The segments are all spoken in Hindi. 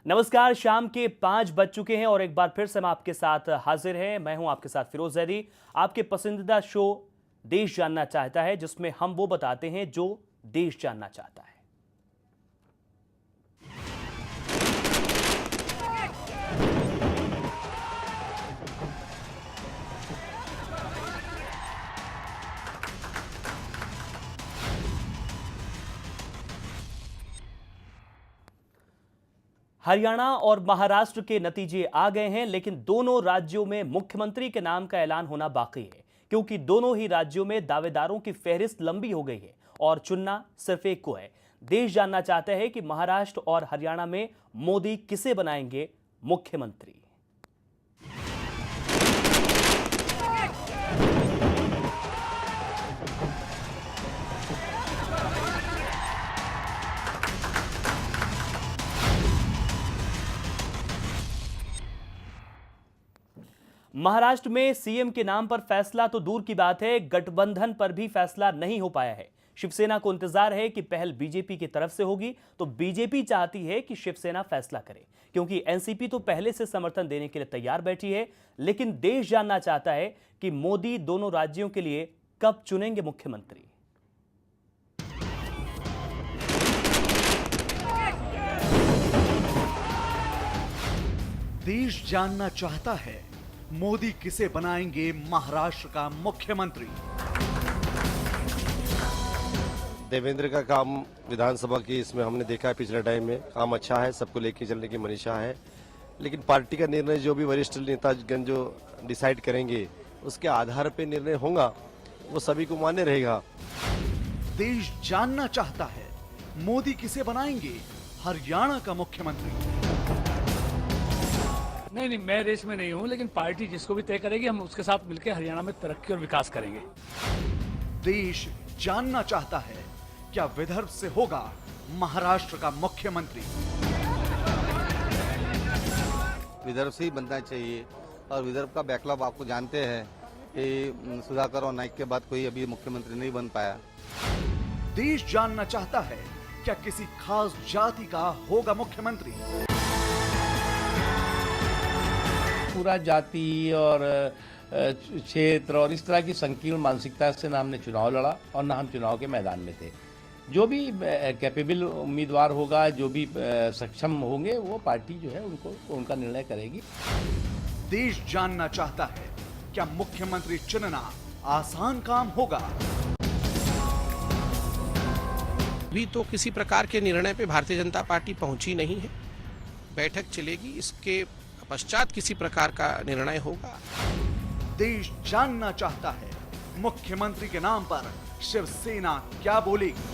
नमस्कार, शाम के 5 बज चुके हैं और एक बार फिर से हम आपके साथ हाजिर हैं। मैं हूं आपके साथ फिरोज जैदी। आपके पसंदीदा शो देश जानना चाहता है, जिसमें हम वो बताते हैं जो देश जानना चाहता है। हरियाणा और महाराष्ट्र के नतीजे आ गए हैं, लेकिन दोनों राज्यों में मुख्यमंत्री के नाम का ऐलान होना बाकी है, क्योंकि दोनों ही राज्यों में दावेदारों की फहरिस्त लंबी हो गई है और चुनना सिर्फ एक को है। देश जानना चाहता है कि महाराष्ट्र और हरियाणा में मोदी किसे बनाएंगे मुख्यमंत्री। महाराष्ट्र में सीएम के नाम पर फैसला तो दूर की बात है, गठबंधन पर भी फैसला नहीं हो पाया है। शिवसेना को इंतजार है कि पहल बीजेपी की तरफ से होगी, तो बीजेपी चाहती है कि शिवसेना फैसला करे, क्योंकि एनसीपी तो पहले से समर्थन देने के लिए तैयार बैठी है। लेकिन देश जानना चाहता है कि मोदी दोनों राज्यों के लिए कब चुनेंगे मुख्यमंत्री। देश जानना चाहता है मोदी किसे बनाएंगे महाराष्ट्र का मुख्यमंत्री। देवेंद्र का काम विधानसभा की इसमें हमने देखा है, पिछले टाइम में काम अच्छा है, सबको लेके चलने की मनीषा है। लेकिन पार्टी का निर्णय जो भी वरिष्ठ नेतागण जो डिसाइड करेंगे उसके आधार पे निर्णय होगा, वो सभी को मान्य रहेगा। देश जानना चाहता है मोदी किसे बनाएंगे हरियाणा का मुख्यमंत्री। नहीं, मैं रेस में नहीं हूं, लेकिन पार्टी जिसको भी तय करेगी हम उसके साथ मिलकर हरियाणा में तरक्की और विकास करेंगे। देश जानना चाहता है क्या विदर्भ से होगा महाराष्ट्र का मुख्यमंत्री। विदर्भ से ही बनना चाहिए और विदर्भ का बैकलॉग आपको जानते हैं कि सुधाकर और नाइक के बाद कोई अभी मुख्यमंत्री नहीं बन पाया। देश जानना चाहता है क्या किसी खास जाति का होगा मुख्यमंत्री। पूरा जाति और क्षेत्र और इस तरह की संकीर्ण मानसिकता से ना हमने चुनाव लड़ा और ना हम चुनाव के मैदान में थे। जो भी कैपेबल उम्मीदवार होगा, जो भी सक्षम होंगे, वो पार्टी जो है उनका निर्णय करेगी। देश जानना चाहता है क्या मुख्यमंत्री चुनना आसान काम होगा। अभी तो किसी प्रकार के निर्णय पे भारतीय जनता पार्टी पहुंची नहीं है। बैठक चलेगी, इसके पश्चात किसी प्रकार का निर्णय होगा। देश जानना चाहता है मुख्यमंत्री के नाम पर शिवसेना क्या बोलेगी।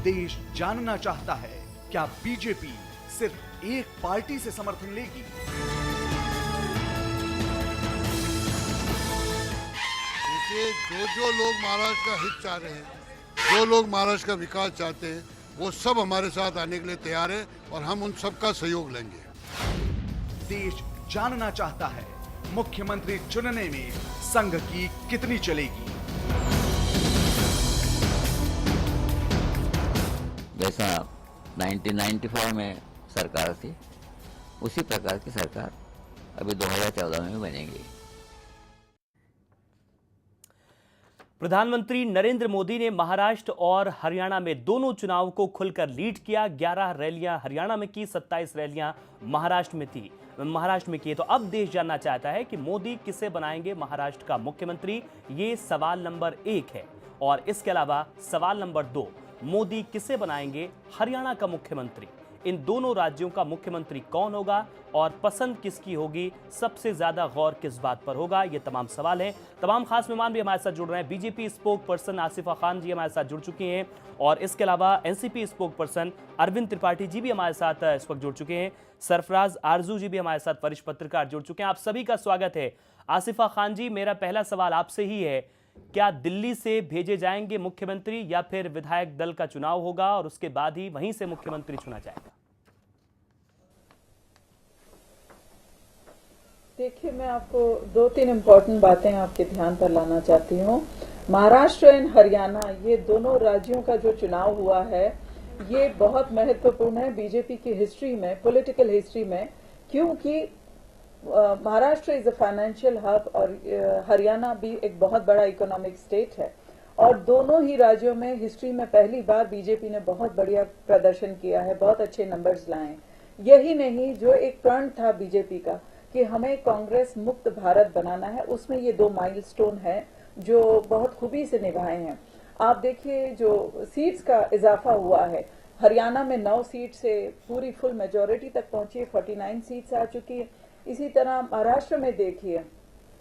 देश जानना चाहता है क्या बीजेपी सिर्फ एक पार्टी से समर्थन लेगी। देखिए, जो लोग महाराष्ट्र का हित चाह रहे हैं, जो लोग महाराष्ट्र का विकास चाहते हैं, वो सब हमारे साथ आने के लिए तैयार है और हम उन सबका सहयोग लेंगे। देश जानना चाहता है मुख्यमंत्री चुनने में संघ की कितनी चलेगी। जैसा 1995 में सरकार थी, उसी प्रकार की सरकार अभी 2014 में बनेगी। प्रधानमंत्री नरेंद्र मोदी ने महाराष्ट्र और हरियाणा में दोनों चुनाव को खुलकर लीड किया। 11 रैलियां हरियाणा में की, 27 रैलियां महाराष्ट्र में की। तो अब देश जानना चाहता है कि मोदी किसे बनाएंगे महाराष्ट्र का मुख्यमंत्री। ये सवाल नंबर 1 है। और इसके अलावा सवाल नंबर 2, मोदी किसे बनाएंगे हरियाणा का मुख्यमंत्री। इन दोनों राज्यों का मुख्यमंत्री कौन होगा और पसंद किसकी होगी, सबसे ज्यादा गौर किस बात पर होगा, ये तमाम सवाल हैं। तमाम खास मेहमान भी हमारे साथ जुड़ रहे हैं। BJP spokesperson Asifa Khan ji हमारे साथ जुड़ चुकी हैं और इसके अलावा NCP spokesperson Arvind Tripathi ji भी हमारे साथ इस वक्त जुड़ चुके हैं। सरफराज आरजू जी भी हमारे साथ वरिष्ठ पत्रकार जुड़ चुके हैं। आप सभी का स्वागत है। आसिफा खान जी, मेरा पहला सवाल आपसे ही है, क्या दिल्ली से भेजे जाएंगे मुख्यमंत्री या फिर विधायक दल का चुनाव होगा और उसके बाद ही वहीं से मुख्यमंत्री चुना जाएगा। देखिए, मैं आपको 2-3 इम्पोर्टेंट बातें आपके ध्यान पर लाना चाहती हूँ। महाराष्ट्र एंड हरियाणा, ये दोनों राज्यों का जो चुनाव हुआ है ये बहुत महत्वपूर्ण है बीजेपी की हिस्ट्री में, पॉलिटिकल हिस्ट्री में, क्योंकि Maharashtra is a financial hub और हरियाणा भी एक बहुत बड़ा इकोनॉमिक स्टेट है। और दोनों ही राज्यों में हिस्ट्री में पहली बार बीजेपी ने बहुत बढ़िया प्रदर्शन किया है, बहुत अच्छे नंबर्स लाए। यही नहीं, जो एक प्रण था बीजेपी का कि हमें कांग्रेस मुक्त भारत बनाना है, उसमें ये 2 माइलस्टोन है जो बहुत खूबी से निभाए हैं। आप देखिए जो सीट्स का इजाफा हुआ है, हरियाणा में 9 सीट से पूरी फुल मेजोरिटी तक पहुंची है, 49 सीट्स आ चुकी है। इसी तरह महाराष्ट्र में देखिए,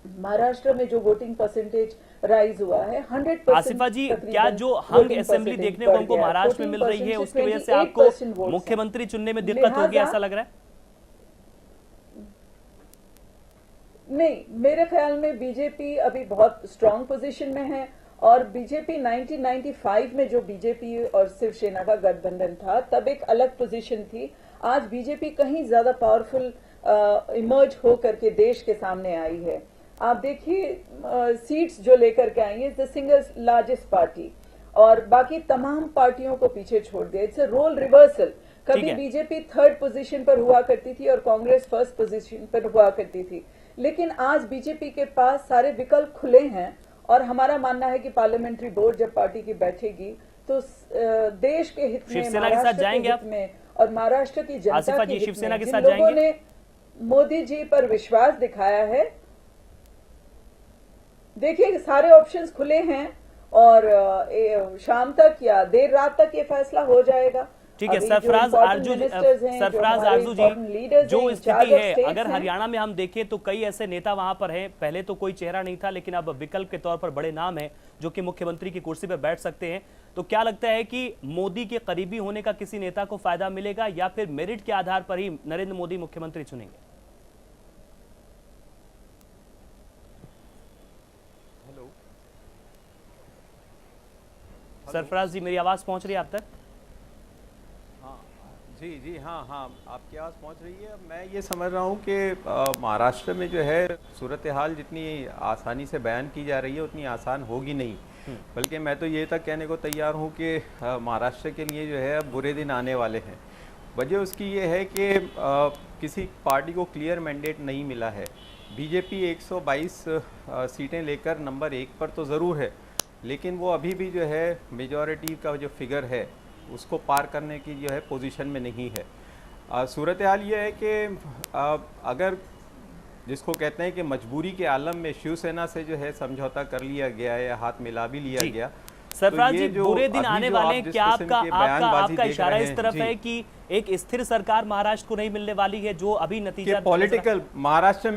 महाराष्ट्र में जो वोटिंग परसेंटेज राइज हुआ है 100%। आसिफा जी, क्या जो हंग असेंबली देखने को हमको महाराष्ट्र में मिल रही है उसकी वजह से आपको मुख्यमंत्री चुनने में दिक्कत होगी, ऐसा लग रहा है? नहीं, मेरे ख्याल में बीजेपी अभी बहुत स्ट्रांग पोजीशन में है। और बीजेपी 1995 में जो बीजेपी और शिवसेना का गठबंधन था तब एक अलग पोजीशन थी। आज बीजेपी कहीं ज्यादा पावरफुल इमर्ज हो करके देश के सामने आई है। आप देखिए सीट्स जो लेकर के आई है, it's the single largest party और बाकी तमाम पार्टियों को पीछे छोड़ दिया। It's a role reversal. कभी बीजेपी 3rd पोजीशन पर हुआ करती थी और कांग्रेस 1st पोजीशन पर हुआ करती थी, लेकिन आज बीजेपी के पास सारे विकल्प खुले हैं। और हमारा मानना है कि पार्लियामेंट्री बोर्ड जब पार्टी की बैठेगी तो देश के हित में, महाराष्ट्र के हित में और महाराष्ट्र की जनता के हित में, जिन लोगों ने मोदी जी पर विश्वास दिखाया है, देखिए सारे ऑप्शंस खुले हैं और शाम तक या देर रात तक ये फैसला हो जाएगा। ठीक है, सरफराज आरजू जी, जो स्थिति है अगर हरियाणा में हम देखें तो कई ऐसे नेता वहां पर हैं, पहले तो कोई चेहरा नहीं था लेकिन अब विकल्प के तौर पर बड़े नाम हैं जो कि मुख्यमंत्री की कुर्सी पर बैठ सकते हैं। तो क्या लगता है कि मोदी के करीबी होने का किसी नेता को फायदा मिलेगा या फिर मेरिट के आधार पर ही नरेंद्र मोदी मुख्यमंत्री चुनेंगे? सरफराज जी, मेरी आवाज पहुंच रही है आप तक? जी हाँ, आपकी आवाज़ पहुंच रही है। मैं ये समझ रहा हूँ कि महाराष्ट्र में जो है सूरत हाल जितनी आसानी से बयान की जा रही है उतनी आसान होगी नहीं, बल्कि मैं तो ये तक कहने को तैयार हूँ कि महाराष्ट्र के लिए जो है अब बुरे दिन आने वाले हैं। वजह उसकी ये है कि किसी पार्टी को क्लियर मैंडेट नहीं मिला है। बीजेपी 122 सीटें लेकर नंबर 1 पर तो ज़रूर है, लेकिन वो अभी भी जो है मेजॉरिटी का जो फिगर है उसको पार करने की जो है पोजीशन में नहीं है। सूरत हाल ये है कि अगर जिसको कहते हैं कि मजबूरी के आलम में शिवसेना से जो है समझौता कर लिया गया या हाथ मिला भी लिया गया, सरफराज जी बुरे दिन आने वाले हैं, क्या आपका इशारा इस तरफ है कि एक स्थिर सरकार महाराष्ट्र को नहीं मिलने वाली है जो अभी नतीजा पॉलिटिकल महाराष्ट्र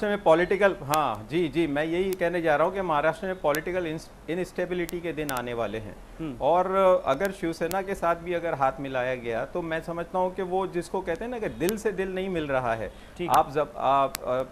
में पॉलिटिकल, हाँ जी मैं यही कहने जा रहा हूँ कि महाराष्ट्र में पॉलिटिकल इनस्टेबिलिटी के दिन आने वाले हैं। और अगर शिवसेना के साथ भी अगर हाथ मिलाया गया तो मैं समझता हूँ कि वो जिसको कहते हैं ना कि दिल से दिल नहीं मिल रहा है, आप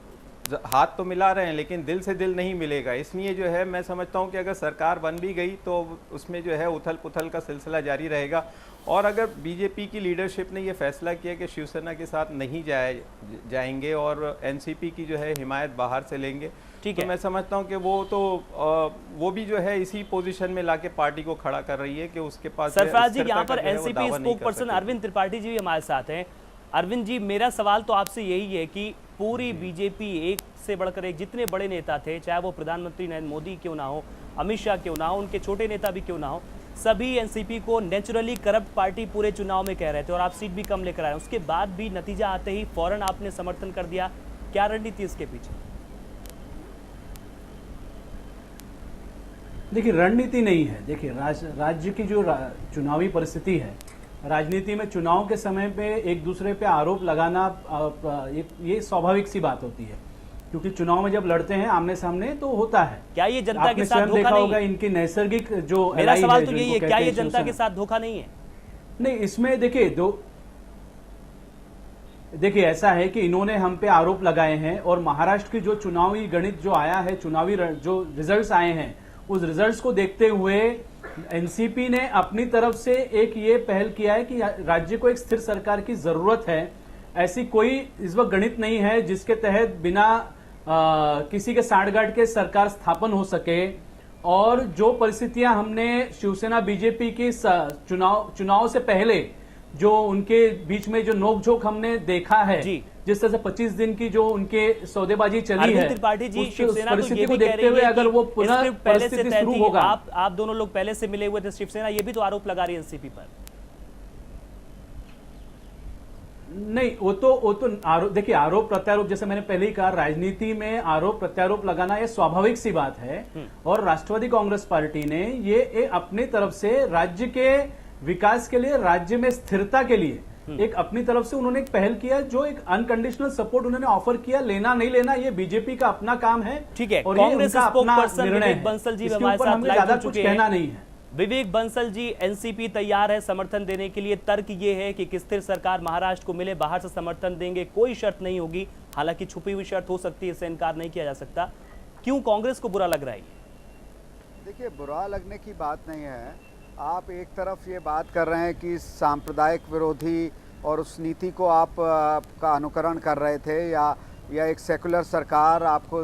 हाथ तो मिला रहे हैं लेकिन दिल से दिल नहीं मिलेगा। इसलिए जो है मैं समझता हूं कि अगर सरकार बन भी गई तो उसमें जो है उथल पुथल का सिलसिला जारी रहेगा। और अगर बीजेपी की लीडरशिप ने ये फैसला किया कि शिवसेना के साथ नहीं जाएंगे और एनसीपी की जो है हिमायत बाहर से लेंगे, तो मैं समझता हूं कि वो भी जो है इसी पोजीशन में लाके पार्टी को खड़ा कर रही है कि उसके पास। सरफराज जी, यहाँ पर NCP spokesperson Arvind Tripathi ji भी हमारे साथ हैं। अरविंद जी, मेरा सवाल तो आपसे यही है कि पूरी बीजेपी एक से बढ़कर एक, जितने बड़े नेता थे, चाहे वो प्रधानमंत्री नरेंद्र मोदी क्यों ना हो, अमित शाह क्यों ना हो, उनके छोटे नेता भी क्यों ना हो, सभी एनसीपी को नेचुरली करप्ट पार्टी पूरे चुनाव में कह रहे थे और आप सीट भी कम लेकर आए। उसके बाद भी नतीजा आते ही फौरन आपने समर्थन कर दिया, क्या रणनीति इसके पीछे? देखिए, रणनीति नहीं है। देखिए, राज्य की जो चुनावी परिस्थिति है, राजनीति में चुनाव के समय पे एक दूसरे पे आरोप लगाना ये स्वाभाविक सी बात होती है, क्योंकि चुनाव में जब लड़ते हैं आमने सामने तो होता है। क्या ये जनता के साथ धोखा नहीं है? इनकी नैसर्गिक जो मेरा सवाल तो यही है, क्या ये जनता के साथ धोखा नहीं है? नहीं, इसमें देखिए ऐसा है कि इन्होंने हम पे आरोप लगाए हैं और महाराष्ट्र की जो चुनावी गणित जो आया है, चुनावी जो रिजल्ट्स आए हैं, उस रिजल्ट्स को देखते हुए एनसीपी ने अपनी तरफ से एक ये पहल किया है कि राज्य को एक स्थिर सरकार की जरूरत है। ऐसी कोई इस वक्त गणित नहीं है जिसके तहत बिना किसी के साठगांठ के सरकार स्थापन हो सके। और जो परिस्थितियां हमने शिवसेना बीजेपी की चुनाव से पहले जो उनके बीच में जो नोकझोंक हमने देखा है, जिस तरह से 25 दिन की जो उनके सौदेबाजी चली है, त्रिपाठी जी, उस शिवसेना तो ये परिस्थिति भी को कह देखते रही हुए है अगर कि वो पुनः स्क्रिप्ट पहले से परिस्थिति तय शुरू थी। होगा। आप दोनों लोग पहले से मिले हुए थे, शिवसेना ये भी तो आरोप लगा रही है एनसीपी पर। नहीं, वो तो आरोप, देखिए आरोप प्रत्यारोप, जैसे मैंने पहले ही कहा, राजनीति में आरोप प्रत्यारोप लगाना ये स्वाभाविक सी बात है। और राष्ट्रवादी कांग्रेस पार्टी ने ये अपनी तरफ से राज्य के विकास के लिए, राज्य में स्थिरता के लिए एक अपनी तरफ से उन्होंने एक पहल किया, जो एक अनकंडीशनल सपोर्ट उन्होंने ऑफर किया। लेना नहीं लेना ये बीजेपी का अपना काम है, ठीक है। और कांग्रेस ये उनका अपना स्पोक्सपर्सन निर्णय विवेक है। बंसल जी इसके हमारे ऊपर साथ हमें लाइव ज्यादा हो कुछ चुके कहना हैं। नहीं है। विवेक बंसल जी, एनसीपी तैयार है समर्थन देने के लिए। तर्क ये है कि स्थिर सरकार महाराष्ट्र को मिले, बाहर से समर्थन देंगे, कोई शर्त नहीं होगी। हालांकि छुपी हुई शर्त हो सकती है, इससे इनकार नहीं किया जा सकता। क्यों कांग्रेस को बुरा लग रहा है? देखिए, बुरा लगने की बात नहीं है। आप एक तरफ ये बात कर रहे हैं कि सांप्रदायिक विरोधी और उस नीति को आप का अनुकरण कर रहे थे, या एक सेकुलर सरकार आपको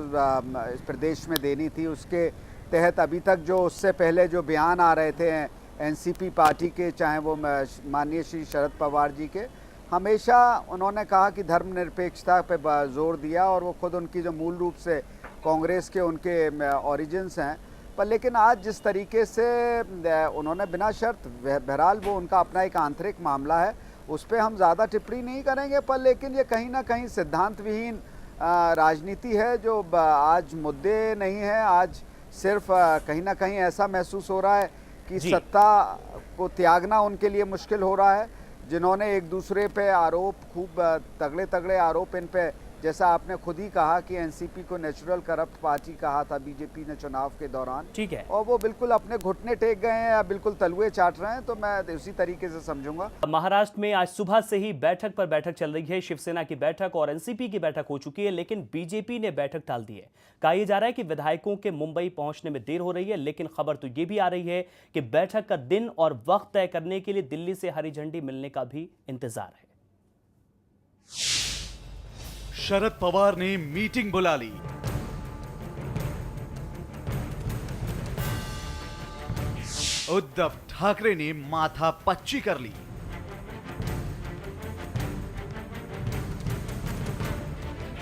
इस प्रदेश में देनी थी। उसके तहत अभी तक जो उससे पहले जो बयान आ रहे थे एनसीपी पार्टी के, चाहे वो माननीय श्री शरद पवार जी के, हमेशा उन्होंने कहा कि धर्मनिरपेक्षता पे जोर दिया, और वो खुद उनकी जो मूल रूप से कांग्रेस के उनके ओरिजिन्स हैं। पर लेकिन आज जिस तरीके से उन्होंने बिना शर्त, बहरहाल वो उनका अपना एक आंतरिक मामला है, उस पर हम ज़्यादा टिप्पणी नहीं करेंगे। पर लेकिन ये कहीं ना कहीं सिद्धांत विहीन राजनीति है, जो आज मुद्दे नहीं है। आज सिर्फ कहीं ना कहीं ऐसा महसूस हो रहा है कि सत्ता को त्यागना उनके लिए मुश्किल हो रहा है। जिन्होंने एक दूसरे पे आरोप, खूब तगड़े तगड़े आरोप इन पे, जैसा आपने खुद ही कहा कि एनसीपी को नेचुरल करप्ट पार्टी कहा था बीजेपी ने चुनाव के दौरान, ठीक है, और वो बिल्कुल अपने घुटने टेक गए हैं या बिल्कुल तलुए चाट रहे हैं, तो मैं उसी तरीके से समझूंगा। महाराष्ट्र में आज सुबह से ही बैठक पर बैठक चल रही है। शिवसेना की बैठक और एनसीपी की बैठक हो चुकी है, लेकिन बीजेपी ने बैठक टाल दी है। कहा यह जा रहा है कि विधायकों के मुंबई पहुंचने में देर हो रही है, लेकिन खबर तो यह भी आ रही है कि बैठक का दिन और वक्त तय करने के लिए दिल्ली से हरी झंडी मिलने का भी इंतजार है। शरद पवार ने मीटिंग बुला ली। उद्धव ठाकरे ने माथा पच्ची कर ली।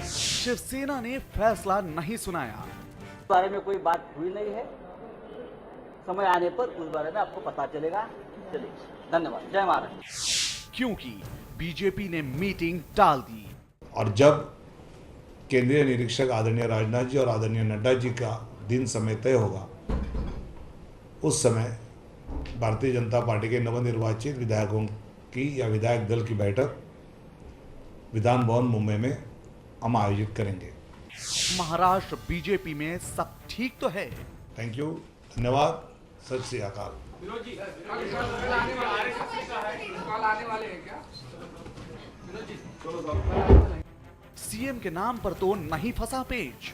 शिवसेना ने फैसला नहीं सुनाया। इस बारे में कोई बात हुई नहीं है, समय आने पर उस बारे में आपको पता चलेगा। चलिए, धन्यवाद, जय महाराष्ट्र। क्योंकि बीजेपी ने मीटिंग टाल दी। और जब केंद्रीय निरीक्षक आदरणीय राजनाथ जी और आदरणीय नड्डा जी का दिन समय तय होगा, उस समय भारतीय जनता पार्टी के नवनिर्वाचित विधायकों की या विधायक दल की बैठक विधान भवन मुंबई में हम आयोजित करेंगे। महाराष्ट्र बीजेपी में सब ठीक तो है। थैंक यू, धन्यवाद, सत श्री अकाल। सीएम के नाम पर तो नहीं फंसा पेच।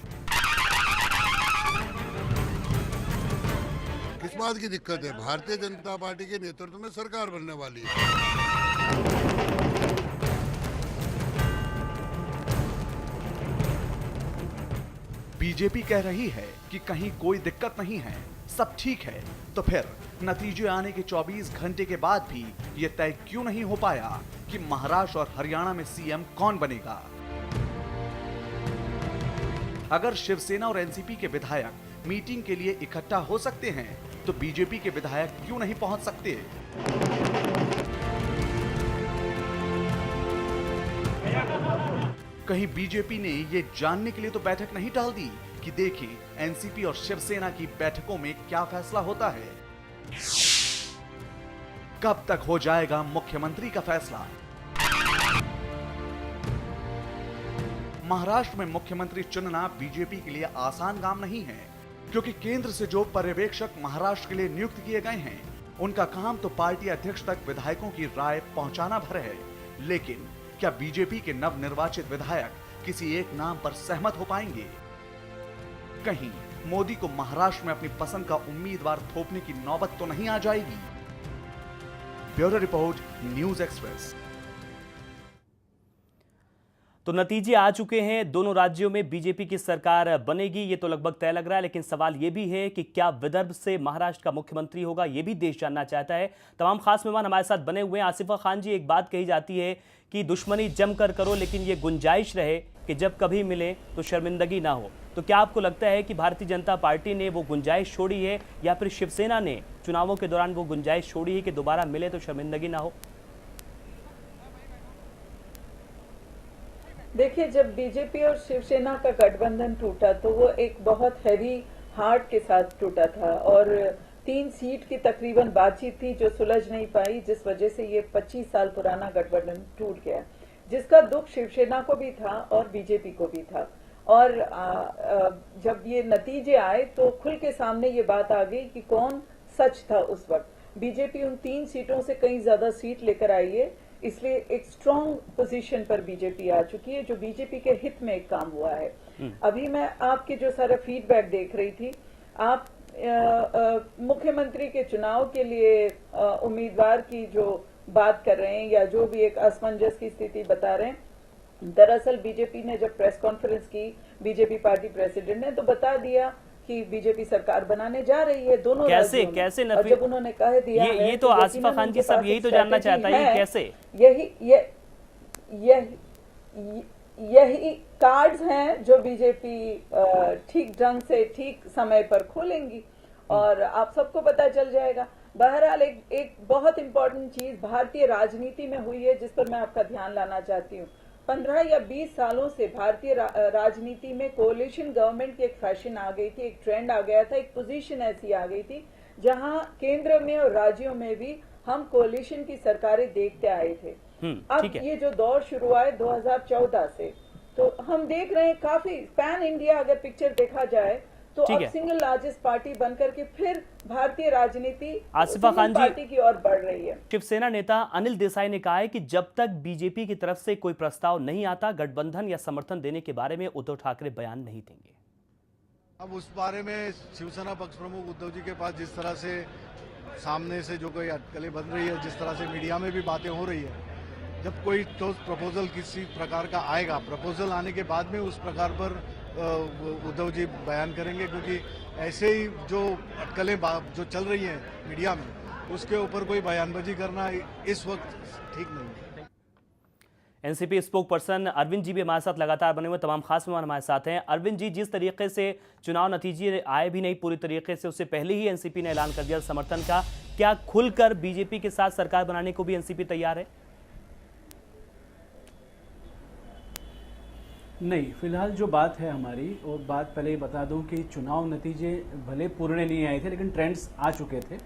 किस बात की दिक्कत है? भारतीय जनता पार्टी के नेतृत्व में सरकार बनने वाली है। बीजेपी कह रही है कि कहीं कोई दिक्कत नहीं है, सब ठीक है, तो फिर नतीजे आने के 24 घंटे के बाद भी यह तय क्यों नहीं हो पाया कि महाराष्ट्र और हरियाणा में सीएम कौन बनेगा? अगर शिवसेना और एनसीपी के विधायक मीटिंग के लिए इकट्ठा हो सकते हैं, तो बीजेपी के विधायक क्यों नहीं पहुंच सकते? कहीं बीजेपी ने ये जानने के लिए तो बैठक नहीं टाल दी कि देखें एनसीपी और शिवसेना की बैठकों में क्या फैसला होता है। कब तक हो जाएगा मुख्यमंत्री का फैसला? महाराष्ट्र में मुख्यमंत्री चुनना बीजेपी के लिए आसान काम नहीं है, क्योंकि केंद्र से जो पर्यवेक्षक महाराष्ट्र के लिए नियुक्त किए गए हैं, उनका काम तो पार्टी अध्यक्ष तक विधायकों की राय पहुंचाना भर है। लेकिन क्या बीजेपी के नवनिर्वाचित विधायक किसी एक नाम पर सहमत हो पाएंगे? कहीं मोदी को महाराष्ट्र में अपनी पसंद का उम्मीदवार थोपने की नौबत तो नहीं आ जाएगी? Bureau report, news express. तो नतीजे आ चुके हैं, दोनों राज्यों में बीजेपी की सरकार बनेगी, ये तो लगभग तय लग रहा है। लेकिन सवाल ये भी है कि क्या विदर्भ से महाराष्ट्र का मुख्यमंत्री होगा, ये भी देश जानना चाहता है। तमाम खास मेहमान हमारे साथ बने हुए हैं। आसिफा खान जी, एक बात कही जाती है कि दुश्मनी जमकर करो, लेकिन ये गुंजाइश रहे कि जब कभी मिले तो शर्मिंदगी ना हो। तो क्या आपको लगता है कि भारतीय जनता पार्टी ने वो गुंजाइश छोड़ी है, या फिर शिवसेना ने चुनावों के दौरान वो गुंजाइश छोड़ी है कि दोबारा मिले तो शर्मिंदगी ना हो? देखिए, जब बीजेपी और शिवसेना का गठबंधन टूटा तो वो एक बहुत हैवी हार्ट के साथ टूटा था, और 3 सीट की तकरीबन बातचीत थी जो सुलझ नहीं पाई, जिस वजह से ये 25 साल पुराना गठबंधन टूट गया, जिसका दुख शिवसेना को भी था और बीजेपी को भी था। और जब ये नतीजे आए तो खुल के सामने ये बात आ गई कि कौन सच था उस वक्त। बीजेपी उन 3 सीटों से कहीं ज्यादा सीट लेकर आई है, इसलिए एक स्ट्रांग पोजीशन पर बीजेपी आ चुकी है, जो बीजेपी के हित में एक काम हुआ है। अभी मैं आपके जो सारा फीडबैक देख रही थी, आप मुख्यमंत्री के चुनाव के लिए उम्मीदवार की जो बात कर रहे हैं, या जो भी एक असमंजस की स्थिति बता रहे हैं, दरअसल बीजेपी ने जब प्रेस कॉन्फ्रेंस की, बीजेपी पार्टी प्रेसिडेंट ने तो बता दिया कि बीजेपी सरकार बनाने जा रही है दोनों राज्यों में। और जब उन्होंने कह दिया ये तो आसिफा खान जी सब यही तो जानना चाहता है, कैसे यही कार्ड्स हैं जो बीजेपी ठीक ढंग से ठीक समय पर खोलेंगी और आप सबको पता चल जाएगा। बहरहाल एक बहुत इंपॉर्टेंट चीज भारतीय राजनीति में हुई है, जिस पर मैं आपका ध्यान लाना चाहती हूँ। 15 या 20 सालों से भारतीय राजनीति में कोalition गवर्नमेंट की एक फैशन आ गई थी, एक ट्रेंड आ गया था, एक पोजीशन ऐसी आ गई थी जहां केंद्र में और राज्यों में भी हम कोalition की सरकारें देखते आए थे। अब ये जो दौर शुरू हुआ है 2014 से, तो हम देख रहे हैं काफी पैन इंडिया अगर पिक्चर देखा जाए तो अब सिंगल लार्जेस्ट पार्टी बनकर के फिर भारतीय राजनीति आसिफा खान पार्टी की ओर बढ़ रही है। शिवसेना नेता अनिल देसाई ने कहा है कि जब तक बीजेपी की तरफ से कोई प्रस्ताव नहीं आता, गठबंधन या समर्थन देने के बारे में उद्धव ठाकरे बयान नहीं देंगे। अब उस बारे में शिवसेना पक्ष प्रमुख उद्धव जी के पास जिस तरह से सामने से जो कोई अटकलें बन रही है, जिस तरह से मीडिया में भी बातें हो रही है, जब कोई ठोस प्रपोजल किसी प्रकार का आएगा, प्रपोजल आने के बाद में उस प्रकार पर उद्धव जी बयान करेंगे, क्योंकि ऐसे ही जो अटकलें जो चल रही हैं मीडिया में, उसके ऊपर कोई बयानबाजी करना इस वक्त ठीक नहीं है। NCP spokesperson Arvind ji भी हमारे साथ लगातार बने हुए, तमाम खास मेहमान हमारे साथ हैं। अरविंद जी, जिस तरीके से चुनाव नतीजे आए भी नहीं पूरी तरीके से, उससे पहले ही एनसीपी ने ऐलान कर दिया समर्थन का, क्या खुलकर बीजेपी के साथ सरकार बनाने को भी एनसीपी तैयार है? नहीं, फिलहाल जो बात है हमारी, और बात पहले ही बता दूं कि चुनाव नतीजे भले पूर्ण नहीं आए थे, लेकिन ट्रेंड्स आ चुके थे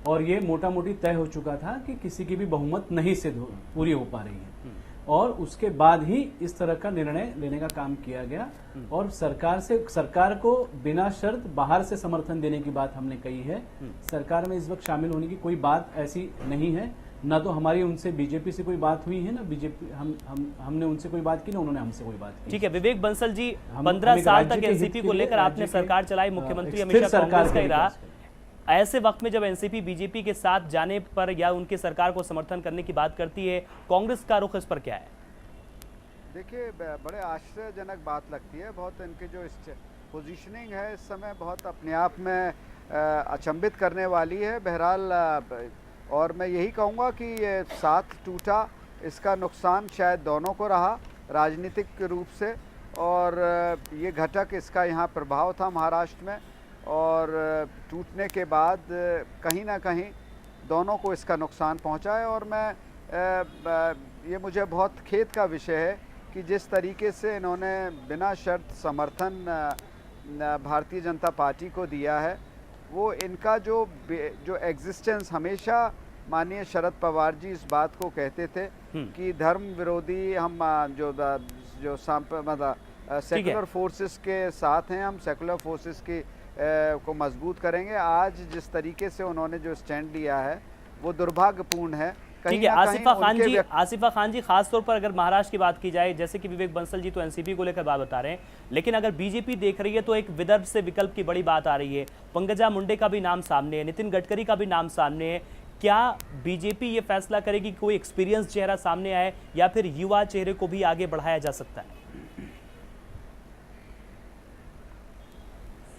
और ये मोटा मोटी तय हो चुका था कि किसी की भी बहुमत नहीं से पूरी हो पा रही है, और उसके बाद ही इस तरह का निर्णय लेने का काम किया गया। और सरकार को बिना शर्त बाहर से समर्थन देने की बात हमने कही है। सरकार में इस वक्त शामिल होने की कोई बात ऐसी नहीं है, ना तो हमारी उनसे बीजेपी से कोई बात हुई है, ना बीजेपी हमने उनसे कोई बात की, ना उन्होंने हमसे कोई बात की। ठीक है, विवेक बंसल जी, 15 साल तक एनसीपी को लेकर आपने सरकार चलाई, मुख्यमंत्री हमेशा कांग्रेस का ही रहा। ऐसे वक्त में जब एनसीपी बीजेपी के साथ जाने पर या उनकी सरकार को समर्थन करने की बात करती है, कांग्रेस का रुख इस पर क्या है? देखिए, बड़े आश्चर्यजनक बात लगती है। बहुत इनकी जो पोजीशनिंग है इस समय बहुत अपने आप में अचंभित करने वाली है। बहरहाल, और मैं यही कहूँगा कि ये साथ टूटा, इसका नुकसान शायद दोनों को रहा राजनीतिक रूप से, और ये घटक इसका यहाँ प्रभाव था महाराष्ट्र में, और टूटने के बाद कहीं ना कहीं दोनों को इसका नुकसान पहुँचा है। और ये मुझे बहुत खेद का विषय है कि जिस तरीके से इन्होंने बिना शर्त समर्थन भारतीय जनता पार्टी को दिया है, वो इनका जो एग्जिस्टेंस, हमेशा माननीय शरद पवार जी इस बात को कहते थे कि धर्म विरोधी हम जो सेकुलर फोर्सेस के साथ हैं, हम सेकुलर फोर्सेस की को मजबूत करेंगे। आज जिस तरीके से उन्होंने जो स्टैंड लिया है वो दुर्भाग्यपूर्ण है। ठीक है, आसिफा खान जी, खासतौर पर अगर महाराष्ट्र की बात की जाए, जैसे कि विवेक बंसल जी तो एनसीपी को लेकर बात बता रहे हैं, लेकिन अगर बीजेपी देख रही है तो एक विदर्भ से विकल्प की बड़ी बात आ रही है। पंकजा मुंडे का भी नाम सामने है, नितिन गडकरी का भी नाम सामने है। क्या बीजेपी ये फैसला करेगी कि कोई एक्सपीरियंस चेहरा सामने आए या फिर युवा चेहरे को भी आगे बढ़ाया जा सकता है?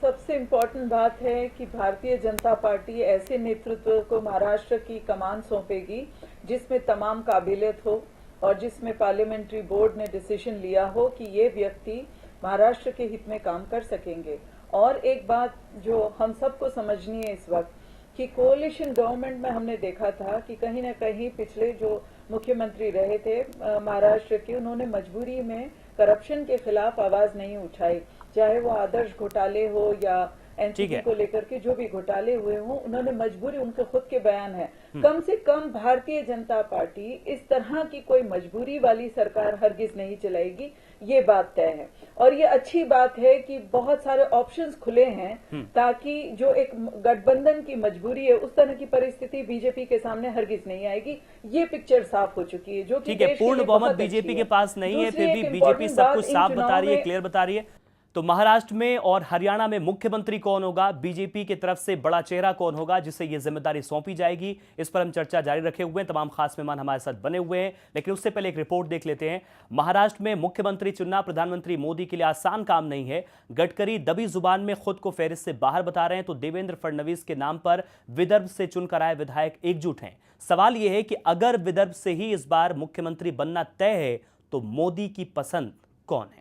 सबसे इम्पोर्टेंट बात है कि भारतीय जनता पार्टी ऐसे नेतृत्व को महाराष्ट्र की कमान सौंपेगी जिसमें तमाम काबिलियत हो और जिसमें पार्लियामेंट्री बोर्ड ने डिसीजन लिया हो कि ये व्यक्ति महाराष्ट्र के हित में काम कर सकेंगे। और एक बात जो हम सबको समझनी है इस वक्त कि कोalition गवर्नमेंट में हमने देखा था कि कहीं ना कहीं पिछले जो मुख्यमंत्री रहे थे महाराष्ट्र के, उन्होंने मजबूरी में करप्शन के खिलाफ आवाज नहीं उठाई, चाहे वो आदर्श घोटाले हो या एनसीपी को लेकर के जो भी घोटाले हुए हों, उन्होंने मजबूरी, उनके खुद के बयान है। कम से कम भारतीय जनता पार्टी इस तरह की कोई मजबूरी वाली सरकार हरगिज नहीं चलाएगी, ये बात तय है। और ये अच्छी बात है कि बहुत सारे ऑप्शंस खुले हैं ताकि जो एक गठबंधन की मजबूरी है उस तरह की परिस्थिति बीजेपी के सामने हरगिज नहीं आएगी। ये पिक्चर साफ हो चुकी है जो कि ठीक है, पूर्ण बहुमत बीजेपी के पास नहीं है, फिर भी बीजेपी सब कुछ साफ बता रही है, क्लियर बता रही है। तो महाराष्ट्र में और हरियाणा में मुख्यमंत्री कौन होगा, बीजेपी की तरफ से बड़ा चेहरा कौन होगा जिसे यह जिम्मेदारी सौंपी जाएगी, इस पर हम चर्चा जारी रखे हुए हैं। तमाम खास मेहमान हमारे साथ बने हुए हैं, लेकिन उससे पहले एक रिपोर्ट देख लेते हैं। महाराष्ट्र में मुख्यमंत्री चुनना प्रधानमंत्री मोदी के लिए आसान काम नहीं है। गडकरी दबी जुबान में खुद को फेरिस्त से बाहर बता रहे हैं, तो देवेंद्र फडणवीस के नाम पर विदर्भ से चुनकर आए विधायक एकजुट हैं। सवाल यह है कि अगर विदर्भ से ही इस बार मुख्यमंत्री बनना तय है तो मोदी की पसंद कौन है?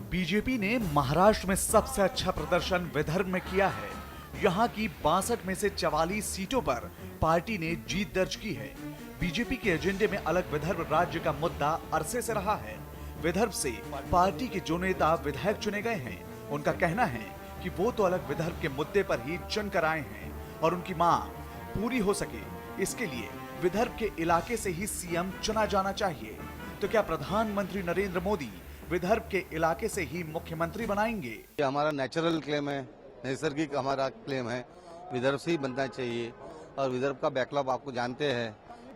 बीजेपी ने महाराष्ट्र में सबसे अच्छा प्रदर्शन विदर्भ में किया है। यहां की 62 में से 44 सीटों पर पार्टी ने जीत दर्ज की है। बीजेपी के एजेंडे में अलग विदर्भ राज्य का मुद्दा अरसे से रहा है। विदर्भ से पार्टी के जो नेता विधायक चुने गए हैं, उनका कहना है कि वो तो अलग विदर्भ के मुद्दे पर ही चुनकर आए हैं और उनकी मांग पूरी हो सके, इसके लिए विदर्भ के इलाके से ही सीएम चुना जाना चाहिए। तो क्या प्रधानमंत्री नरेंद्र मोदी विदर्भ के इलाके से ही मुख्यमंत्री बनाएंगे? ये हमारा नेचुरल क्लेम है, नैसर्गिक हमारा क्लेम है, विदर्भ से ही बनना चाहिए। और विदर्भ का बैकलॉग आपको जानते हैं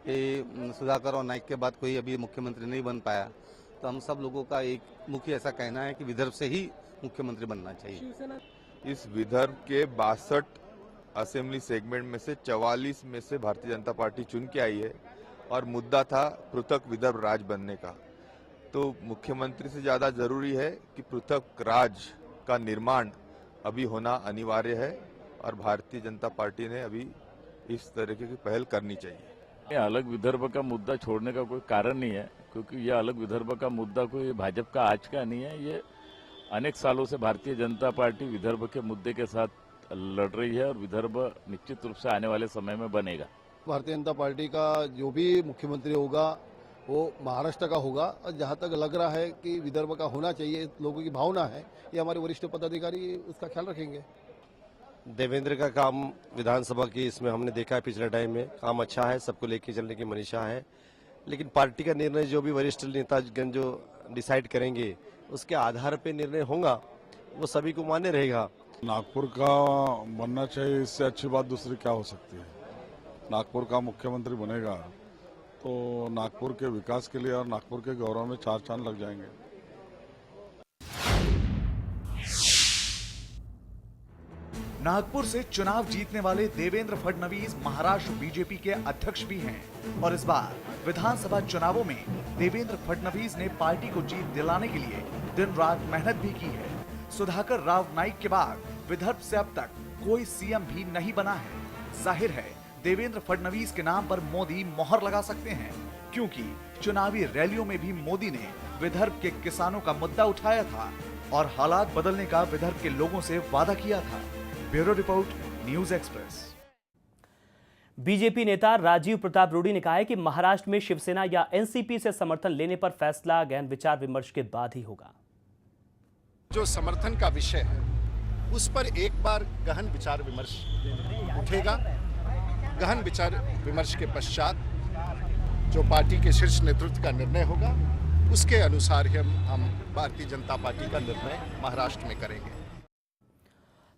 कि सुधाकर और नाइक के बाद कोई अभी मुख्यमंत्री नहीं बन पाया, तो हम सब लोगों का एक मुख्य ऐसा कहना है कि विदर्भ से ही मुख्यमंत्री बनना चाहिए। इस विदर्भ के 62 असेंबली सेगमेंट में से 44 में से भारतीय जनता पार्टी चुन के आई है और मुद्दा था पृथक विदर्भ राज्य बनने का। तो मुख्यमंत्री से ज्यादा जरूरी है कि पृथक राज्य का निर्माण अभी होना अनिवार्य है और भारतीय जनता पार्टी ने अभी इस तरीके की पहल करनी चाहिए। अलग विदर्भ का मुद्दा छोड़ने का कोई कारण नहीं है, क्योंकि यह अलग विदर्भ का मुद्दा कोई भाजपा का आज का नहीं है। ये अनेक सालों से भारतीय जनता पार्टी विदर्भ के मुद्दे के साथ लड़ रही है और विदर्भ निश्चित रूप से आने वाले समय में बनेगा। भारतीय जनता पार्टी का जो भी मुख्यमंत्री होगा वो महाराष्ट्र का होगा, और जहाँ तक लग रहा है कि विदर्भ का होना चाहिए, लोगों की भावना है, ये हमारे वरिष्ठ पदाधिकारी उसका ख्याल रखेंगे। देवेंद्र का काम विधानसभा की इसमें हमने देखा है, पिछले टाइम में काम अच्छा है, सबको लेके चलने की मनीषा है, लेकिन पार्टी का निर्णय जो भी वरिष्ठ नेतागण जो डिसाइड करेंगे उसके आधार पे निर्णय होगा, वो सभी को मान्य रहेगा। नागपुर का बनना चाहिए, इससे अच्छी बात दूसरी क्या हो सकती है। नागपुर का मुख्यमंत्री बनेगा तो नागपुर के विकास के लिए और नागपुर के गौरव में 4 चांद लग जाएंगे। नागपुर से चुनाव जीतने वाले देवेंद्र फडणवीस महाराष्ट्र बीजेपी के अध्यक्ष भी हैं और इस बार विधानसभा चुनावों में देवेंद्र फडणवीस ने पार्टी को जीत दिलाने के लिए दिन रात मेहनत भी की है। सुधाकर राव नाइक के बाद विदर्भ से अब तक कोई सीएम भी नहीं बना है। जाहिर है देवेंद्र फडणवीस के नाम पर मोदी मोहर लगा सकते हैं, क्योंकि चुनावी रैलियों में भी मोदी ने विदर्भ के किसानों का मुद्दा उठाया था और हालात बदलने का विदर्भ के लोगों से वादा किया था। Bureau report, news express. BJP नेता राजीव प्रताप रूडी ने कहा है कि महाराष्ट्र में शिवसेना या एनसीपी से समर्थन लेने पर फैसला गहन विचार विमर्श के बाद ही होगा। जो समर्थन का विषय है उस पर एक बार गहन विचार विमर्श उठेगा। गहन विचार विमर्श के पश्चात जो पार्टी के शीर्ष नेतृत्व का निर्णय होगा उसके अनुसार ही हम भारतीय जनता पार्टी का निर्णय महाराष्ट्र में करेंगे।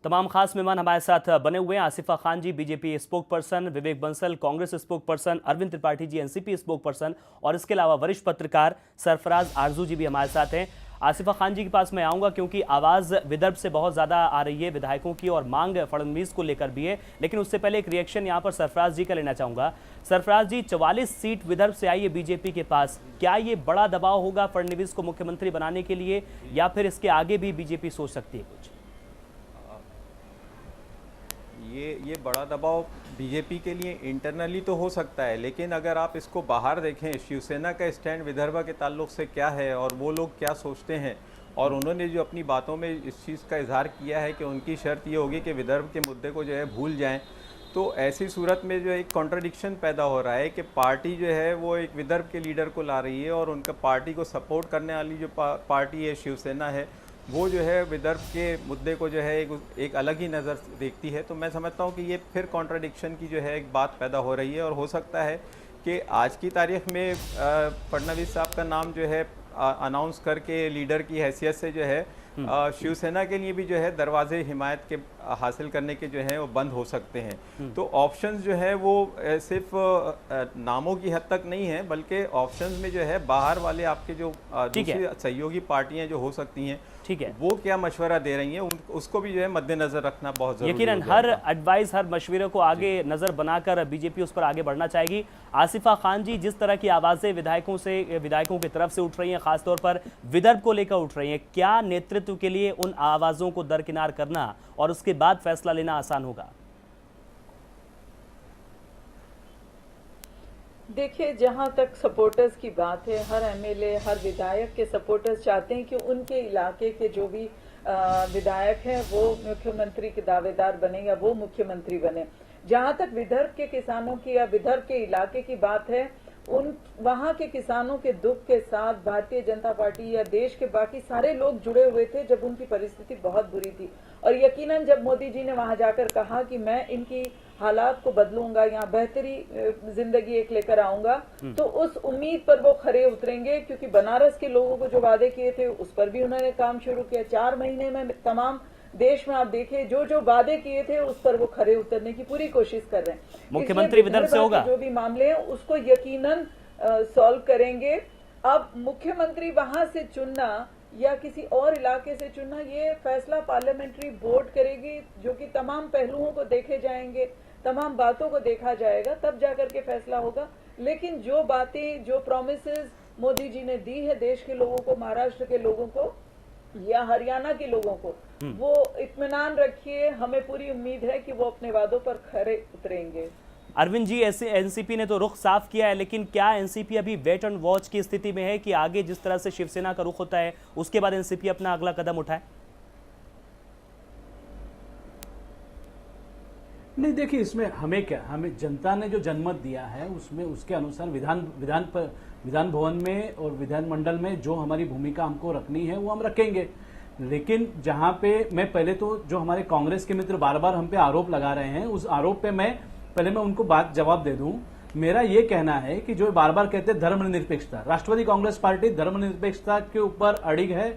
तमाम खास मेहमान हमारे साथ बने हुए हैं। आसिफा खान जी BJP spoke person, Vivek Bansal Congress spoke person, Arvind Tripathi जी एनसीपी स्पोक पर्सन और इसके अलावा वरिष्ठ पत्रकार सरफराज आरजू जी भी हमारे साथ हैं। आसिफा खान जी के पास मैं आऊंगा, क्योंकि आवाज़ विदर्भ से बहुत ज़्यादा आ रही है विधायकों की और मांग फडणवीस को लेकर भी है। लेकिन उससे पहले एक रिएक्शन यहाँ पर सरफराज जी का लेना चाहूँगा। सरफराज जी, 44 सीट विदर्भ से आई है बीजेपी के पास, क्या ये बड़ा दबाव होगा फडणवीस को मुख्यमंत्री बनाने के लिए, या फिर इसके आगे भी बीजेपी सोच सकती है कुछ? ये बड़ा दबाव बीजेपी के लिए इंटरनली तो हो सकता है, लेकिन अगर आप इसको बाहर देखें, शिवसेना का स्टैंड विदर्भ के ताल्लुक से क्या है और वो लोग क्या सोचते हैं, और उन्होंने जो अपनी बातों में इस चीज़ का इजहार किया है कि उनकी शर्त ये होगी कि विदर्भ के मुद्दे को जो है भूल जाएं, तो ऐसी सूरत में जो एक कॉन्ट्रडिक्शन पैदा हो रहा है कि पार्टी जो है वो एक विदर्भ के लीडर को ला रही है और उनका पार्टी को सपोर्ट करने वाली जो पार्टी है शिवसेना है, वो जो है विदर्भ के मुद्दे को जो है एक अलग ही नज़र देखती है। तो मैं समझता हूँ कि ये फिर कॉन्ट्रडिक्शन की जो है एक बात पैदा हो रही है, और हो सकता है कि आज की तारीख में फडणवीस साहब का नाम जो है अनाउंस करके लीडर की हैसियत से जो है शिवसेना के लिए भी जो है दरवाजे हिमायत के हासिल करने के जो है वो बंद हो सकते हैं। तो ऑप्शंस जो है वो सिर्फ नामों की हद तक नहीं है, बल्कि ऑप्शंस में जो है बाहर वाले आपके जो दूसरी सहयोगी पार्टियां जो हो सकती हैं, ठीक है, वो क्या मशवरा दे रही हैं उसको भी जो है मद्देनजर रखना बहुत जरूरी है। यकीनन हर एडवाइस, हर मशवरे को आगे नजर बनाकर बीजेपी उस पर आगे बढ़ना चाहेगी। आसिफा खान जी, जिस तरह की आवाजें विधायकों की तरफ से उठ रही हैं, खासतौर पर विदर्भ को लेकर उठ रही हैं, क्या नेतृत्व के लिए उन आवाजों को दरकिनार करना और उसके बाद फैसला लेना आसान होगा? देखिए, जहां तक सपोर्टर्स की बात है, हर एमएलए, हर विधायक के सपोर्टर्स चाहते हैं कि उनके इलाके के जो भी विधायक हैं वो मुख्यमंत्री के दावेदार बने या वो मुख्यमंत्री बने। जहां तक विदर्भ के किसानों की या विदर्भ के इलाके की बात है, वहां के किसानों के दुख के साथ भारतीय जनता पार्टी या देश के बाकी सारे लोग जुड़े हुए थे जब उनकी परिस्थिति बहुत बुरी थी। और यकीनन जब मोदी जी ने वहां जाकर कहा कि मैं इनकी हालात को बदलूंगा, यहाँ बेहतरी जिंदगी एक लेकर आऊंगा, तो उस उम्मीद पर वो खरे उतरेंगे, क्योंकि बनारस के लोगों को जो वादे किए थे उस पर भी उन्होंने काम शुरू किया। 4 महीने में तमाम देश में आप देखिए जो जो वादे किए थे उस पर वो खरे उतरने की पूरी कोशिश कर रहे हैं। मुख्यमंत्री विदर्भ से होगा, जो भी मामले हैं उसको यकीनन सॉल्व करेंगे। अब मुख्यमंत्री वहां से चुनना या किसी और इलाके से चुनना, ये फैसला पार्लियामेंट्री बोर्ड करेगी, जो कि तमाम पहलुओं को देखे जाएंगे, तमाम बातों को देखा जाएगा, तब जाकर के फैसला होगा। लेकिन जो बातें, जो प्रॉमिसेस मोदी जी ने दी है देश के लोगों को, महाराष्ट्र के लोगों को या हरियाणा के लोगों को, वो इत्मीनान रखिए, हमें पूरी उम्मीद है कि वो अपने वादों पर खरे उतरेंगे। अरविंद जी, ऐसे एनसीपी ने तो रुख साफ किया है, लेकिन क्या एनसीपी अभी वेट एंड वॉच की स्थिति में है कि आगे जिस तरह से शिवसेना का रुख होता है उसके बाद एनसीपी अपना अगला कदम उठाए? नहीं, देखिए, इसमें हमें क्या, हमें जनता ने जो जनमत दिया है उसमें उसके अनुसार विधान भवन में और विधानमंडल में जो हमारी भूमिका हमको रखनी है वो हम रखेंगे। लेकिन जहां पे मैं पहले तो जो हमारे कांग्रेस के मित्र बार बार हम पे आरोप लगा रहे हैं, उस आरोप पे मैं उनको जवाब दे दूं। मेरा ये कहना है कि जो बार बार कहते हैं धर्मनिरपेक्षता, राष्ट्रवादी कांग्रेस पार्टी धर्मनिरपेक्षता के ऊपर अड़िग है,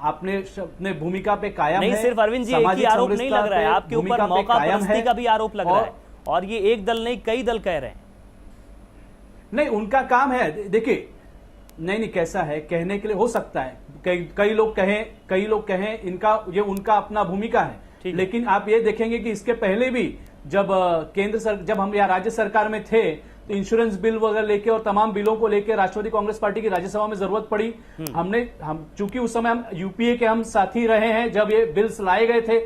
अपने भूमिका पे कायम है। नहीं, सिर्फ अरविंद जी एक ही आरोप नहीं लग रहा है, आपके ऊपर मौका परस्ती का भी आरोप लग रहा है, और ये एक दल नहीं कई दल कह रहे हैं। नहीं, उनका काम है, देखिए, नहीं कैसा है, कहने के लिए हो सकता है, कई लोग कहें इनका, ये उनका अपना भूमिका है। लेकिन आप ये देखेंगे कि इसके पहले भी जब जब हम यहाँ राज्य सरकार में थे तो इंश्योरेंस बिल वगैरह लेके और तमाम बिलों को लेके राष्ट्रवादी कांग्रेस पार्टी की राज्यसभा में जरूरत पड़ी। हम चूंकि उस समय हम यूपीए के हम साथी रहे हैं जब ये बिल्स लाए गए थे,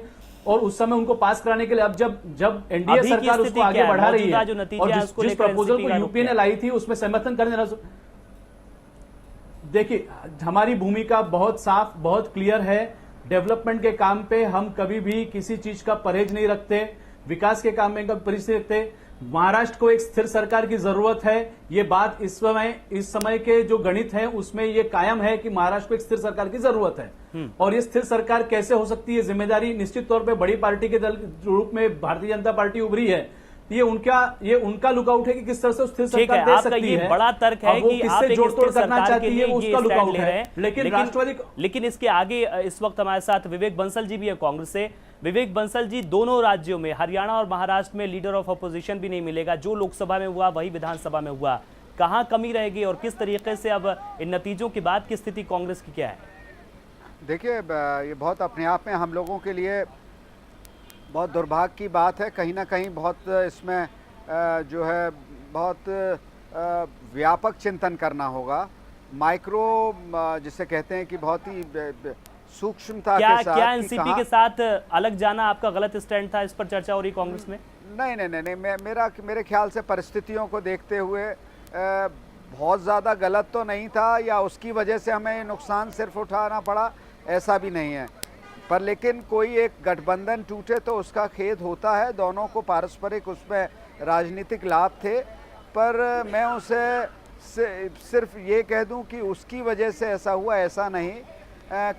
और उस समय उनको पास कराने के लिए अब जब एनडीए सरकार उसको आगे बढ़ा रही है और जिस प्रपोजल को यूपीए ने लाई थी उसमें समर्थन करने, देखिए, हमारी भूमिका बहुत साफ, बहुत क्लियर है। डेवलपमेंट के काम पे हम कभी भी किसी चीज का परहेज नहीं रखते, विकास के काम में कभी परहेज नहीं रखते। महाराष्ट्र को एक स्थिर सरकार की जरूरत है, ये बात इस समय के जो गणित है उसमें ये कायम है कि महाराष्ट्र को एक स्थिर सरकार की जरूरत है। और ये स्थिर सरकार कैसे हो सकती है, जिम्मेदारी निश्चित तौर पे बड़ी पार्टी के दल रूप में भारतीय जनता पार्टी उभरी है, ये उनका लुकआउट है कि किस तरह से स्थिर सरकार दे सकती है। बड़ा तर्क है कि आप एक जोड़ करना चाहती है, उसका लुकआउट है। लेकिन इसके आगे इस वक्त हमारे साथ विवेक बंसल जी भी है कांग्रेस से। विवेक बंसल जी, दोनों राज्यों में, हरियाणा और महाराष्ट्र में लीडर ऑफ अपोजिशन भी नहीं मिलेगा, जो लोकसभा में हुआ वही विधानसभा में हुआ, कहां कमी रहेगी और किस तरीके से अब इन नतीजों के बाद की स्थिति कांग्रेस की क्या है? देखिए ये बहुत अपने आप में हम लोगों के लिए बहुत दुर्भाग्य की बात है। कहीं ना कहीं बहुत इसमें जो है बहुत व्यापक चिंतन करना होगा। माइक्रो जिसे कहते हैं कि बहुत ही सूक्ष्मता के साथ। क्या एनसीपी के साथ अलग जाना आपका गलत स्टैंड था? इस पर चर्चा हो रही कांग्रेस में? नहीं, मेरे ख्याल से परिस्थितियों को देखते हुए बहुत ज़्यादा गलत तो नहीं था, या उसकी वजह से हमें नुकसान सिर्फ उठाना पड़ा, ऐसा भी नहीं है। पर लेकिन कोई एक गठबंधन टूटे तो उसका खेद होता है। दोनों को पारस्परिक उसमें राजनीतिक लाभ थे, पर मैं उसे सिर्फ ये कह दूं कि उसकी वजह से ऐसा हुआ, ऐसा नहीं।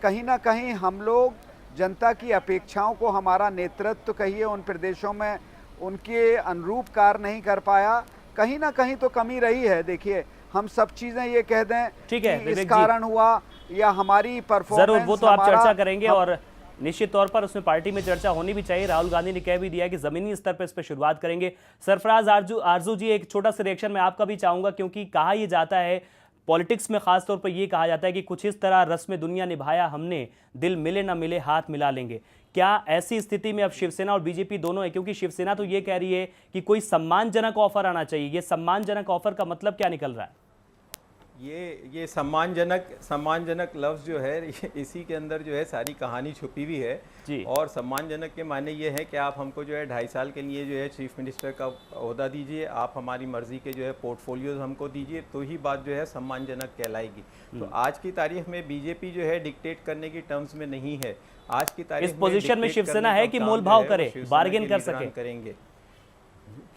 कहीं ना कहीं हम लोग जनता की अपेक्षाओं को, हमारा नेतृत्व कहिए उन प्रदेशों में उनके अनुरूप कार्य नहीं कर पाया। कहीं ना कहीं तो कमी रही है। देखिए, हम सब चीजें ये कह दें ठीक है, कि इस कारण हुआ या हमारी परफॉर्मेंस, जरूर वो तो आप चर्चा करेंगे और निश्चित तौर पर उसमें पार्टी में चर्चा होनी भी चाहिए। राहुल गांधी ने कह भी दिया कि जमीनी स्तर पर इस पर शुरुआत करेंगे। सरफराज आरजू जी, एक छोटा सा रिएक्शन मैं आपका भी चाहूंगा, क्योंकि कहा यह जाता है पॉलिटिक्स में खासतौर पर यह कहा जाता है कि कुछ इस तरह रस्म दुनिया निभाया हमने, दिल मिले ना मिले हाथ मिला लेंगे। क्या ऐसी स्थिति में अब शिवसेना और बीजेपी दोनों है? क्योंकि शिवसेना तो ये कह रही है कि कोई सम्मानजनक ऑफर आना चाहिए। ये सम्मानजनक ऑफर का मतलब क्या निकल रहा है? ये सम्मानजनक लफ्ज़ जो है, इसी के अंदर जो है सारी कहानी छुपी हुई है जी। और सम्मानजनक के माने ये है कि आप हमको जो है 2.5 साल के लिए जो है चीफ मिनिस्टर का ओहदा दीजिए, आप हमारी मर्जी के जो है पोर्टफोलियोज हमको दीजिए, तो ही बात जो है सम्मानजनक कहलाएगी। तो आज की तारीख में बीजेपी जो है डिक्टेट करने की टर्म्स में नहीं है। आज की तारीख इस पोजीशन में शिवसेना है कि मोल भाव करे, बार्गेन कर सके, करेंगे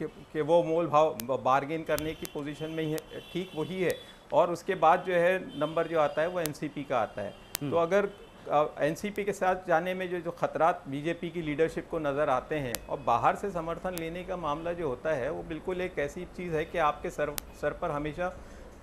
कि वो मोल भाव बार्गेन करने की पोजीशन में ही है, ठीक वही है। और उसके बाद जो है नंबर जो आता है वो एनसीपी का आता है। तो अगर एनसीपी के साथ जाने में जो खतरात बीजेपी की लीडरशिप को नज़र आते हैं, और बाहर से समर्थन लेने का मामला जो होता है वो बिल्कुल एक ऐसी चीज़ है कि आपके सर पर हमेशा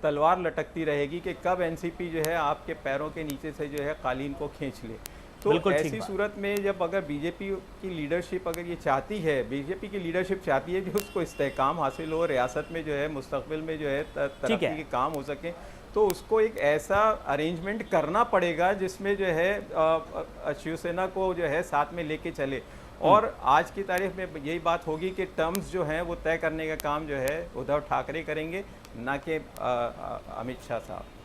तलवार लटकती रहेगी कि कब एनसीपी जो है आपके पैरों के नीचे से जो है कालीन को खींच ले। तो ऐसी सूरत में जब अगर बीजेपी की लीडरशिप अगर ये चाहती है, बीजेपी की लीडरशिप चाहती है कि उसको इस्तेहकाम हासिल हो, रियासत में जो है मुस्तकबिल में जो है तरक्की के काम हो सके, तो उसको एक ऐसा अरेंजमेंट करना पड़ेगा जिसमें जो है शिवसेना को जो है साथ में लेके चले। और आज की तारीख में यही बात होगी कि टर्म्स जो हैं वो तय करने का काम जो है उद्धव ठाकरे करेंगे, ना कि अमित शाह साहब।